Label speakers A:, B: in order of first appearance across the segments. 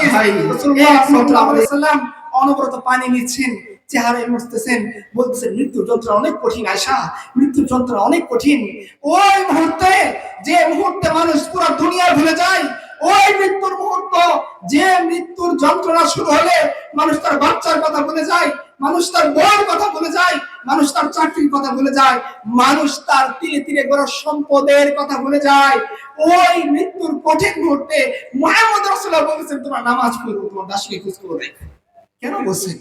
A: রাসূলুল্লাহ সাল্লাল্লাহু আলাইহি ওয়াসাল্লাম অনবরত পানি নিচ্ছেন, চেহারায় মুছতেছেন, বলতেছেন মৃত্যু যন্ত্রণা অনেক কঠিন আয়সা, মৃত্যু যন্ত্রণা অনেক কঠিন। ওই মুহূর্তে, যে মুহূর্তে মানুষ পুরো দুনিয়া ভুলে যায়, ওই মৃত্যুর মুহূর্ত, যে মৃত্যুর যন্ত্রণা শুরু হলে মানুষ তার বাচ্চার কথা ভুলে যায়, মানুষ তার বউয়ের কথা ভুলে যায়, মানুষ তার চাকরির কথা ভুলে যায়, মানুষ তার তিলে তিলে গড়া সম্পদের কথা ভুলে যায়। ওই মৃত্যুর কঠিন মুহূর্তে মুহাম্মদ রাসূলুল্লাহ বলেছেন তোমরা নামাজ পড়ো, তোমার দাসকে খোঁজ করে রেখো। কেন বলছেন?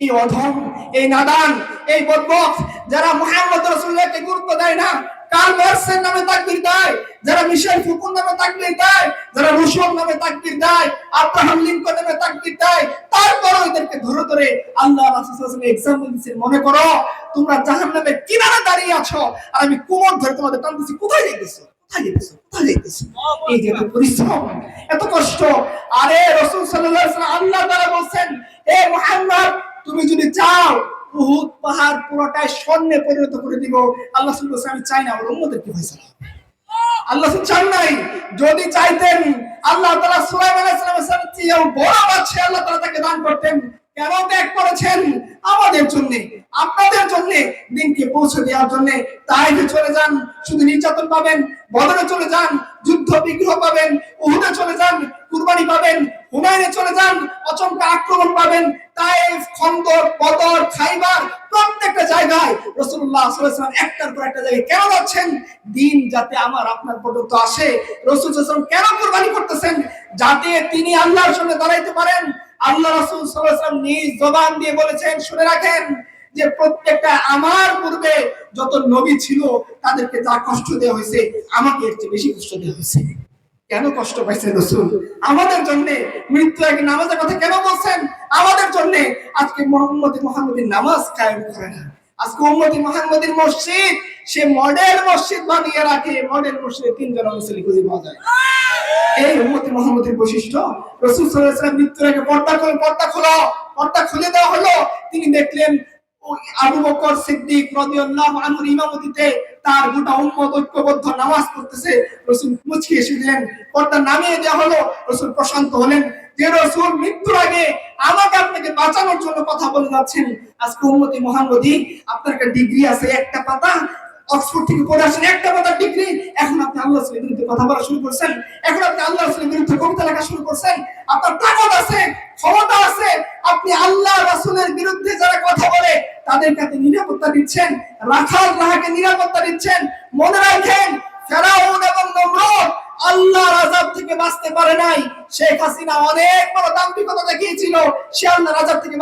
A: এই অধম, এই নাদান, এই বদবক যারা মুহাম্মদ রাসূলুল্লাহকে গুরুত্ব দেয় না, কার্ল মার্ক্সের নামে তাকবীর দেয়, যারা মিশেল ফুকুর নামে তাকবীর দেয়, যারা রুশোর নামে তাকবীর দেয়, আব্রাহাম লিঙ্কন নামে তাকবীর দেয়, তারপর এদেরকে ধরে ধরে আল্লাহ রাসূল সাল্লাল্লাহু আলাইহি ওয়াসাল্লাম এক্সাম্পল দিচ্ছেন, মনে করো তোমরা জাহান্নামের কিনারে দাঁড়িয়ে আছো আর আমি কোমর ধরে তোমাদের টানতেছি, কোথায় যাইতেছো, কোথায় যাইতেছো, কোথায় যাইতেছো? এই যে এত পরিশ্রম, এত কষ্ট। আরে রাসূল সাল্লাল্লাহু আলাইহি ওয়াসাল্লাম আল্লাহ তাআলা বলেন, হে মুহাম্মদ তুমি যদি চাও উহুদ পাহাড় পুরোটাই স্বর্ণে পরিণত করে দিব। আল্লাহ সুবহানাহু ওয়া তাআলা আমি চাই না আমার উম্মতের কি ফয়সালা হবে। আল্লাহ চান নাই, যদি চাইতেন আল্লাহ তাআলা সুলাইমান আলাইহিস সালামের চেয়েও বড় বাদশা আল্লাহ তাআলা তাকে দান করতেন। কেন ত্যাগ করেছেন? আমাদের জন্য, আপনাদের জন্য, দিনকে পৌঁছে দেওয়ার জন্য। তাইফে চলে যান, শুধু নির্যাতন পাবেন। বদরে চলে যান, যুদ্ধ বিগ্রহ পাবেন। উহুদে চলে যান, কুরবানি পাবেন। হুনাইনে চলে যান, আচমকা আক্রমণ পাবেন। তাইফ, খন্দক, বদর, খাইবার, প্রত্যেকটা জায়গায় রাসূলুল্লাহ সাল্লাল্লাহু আলাইহি ওয়াসাল্লাম একটার পর একটা জায়গায় কেন যাচ্ছেন? দিন যাতে আমার আপনার পর্যন্ত আসে। রাসূল সাল্লাল্লাহু আলাইহি ওয়াসাল্লাম কেন কুরবানি করতেছেন? যাতে তিনি আল্লাহর সামনে দাঁড়াইতে পারেন। আল্লাহ রাসূল সাল্লাল্লাহু আলাইহি ওয়াসাল্লাম নিজ জবান দিয়ে বলেছেন, শুনে রাখেন, যে প্রত্যেকটা আমার পূর্বে যত নবী ছিল তাদেরকে যা কষ্ট দেওয়া হয়েছে আমাকে এর চেয়ে বেশি কষ্ট দেওয়া হয়েছে। কেন কষ্ট পাইছেন রাসূল? আমাদের জন্য। মৃত্যু আগে নামাজের কথা কেন বলছেন? আমাদের জন্য। আজকে মুহাম্মদের নামাজ কায়েম করে না। আজকে উম্মতি মুহাম্মদের মসজিদ সে মডেল মসজিদ বানিয়ে রাখে। মডেল মসজিদে তিনজন মুসল্লি খুঁজে পাওয়া যায়। এই উম্মতি মুহাম্মদের বৈশিষ্ট্য। রাসূল সাল্লাল্লাহু আলাইহি ওয়াসাল্লাম মৃত্যুর আগে পর্দা খুলে দেওয়া হলো। তিনি দেখলেন আবু বকর সিদ্দিক রাদিয়াল্লাহু আনহুর ইমামতিতে তার গোটা উম্মত ঐক্যবদ্ধ নামাজ পড়তেছে। রাসূল মুচকি এসেছিলেন, পর্দা নামিয়ে দেওয়া হলো। রাসূল প্রশান্ত হলেন যে রাসূল মৃত্যুর আগে আমাকে আপনাকে বাঁচানোর জন্য কথা বলে যাচ্ছেন। আজকে উম্মতি মুহাম্মদী, আপনার একটা ডিগ্রি আছে, একটা পাতা অক্সফোর্ড থেকে পড়ে আসেন, একটা পাতার ডিগ্রি। এখন আপনি আল্লাহ রাসূলের বিরুদ্ধে কথা বলা শুরু করছেন, এখন আপনি আল্লাহ রাসূলের বিরুদ্ধে কবিতা লেখা শুরু করছেন। আপনার তাকত আছে, ক্ষমতা আছে, আপনি আল্লাহ রাসূলের বিরুদ্ধে যারা কথা বলে তাদের কাছে নিরাপত্তা দিচ্ছেন, রাখাল রাহাকে নিরাপত্তা দিচ্ছেন। মনে রাখেন, ফেরাউন এবং নমরুদ আল্লাহর আযাব থেকে বাঁচতে পারে নাই। শেখ হাসিনা অনেক বড় দাম্ভিকতা দেখিয়েছিল, সে আল্লাহর আযাব থেকে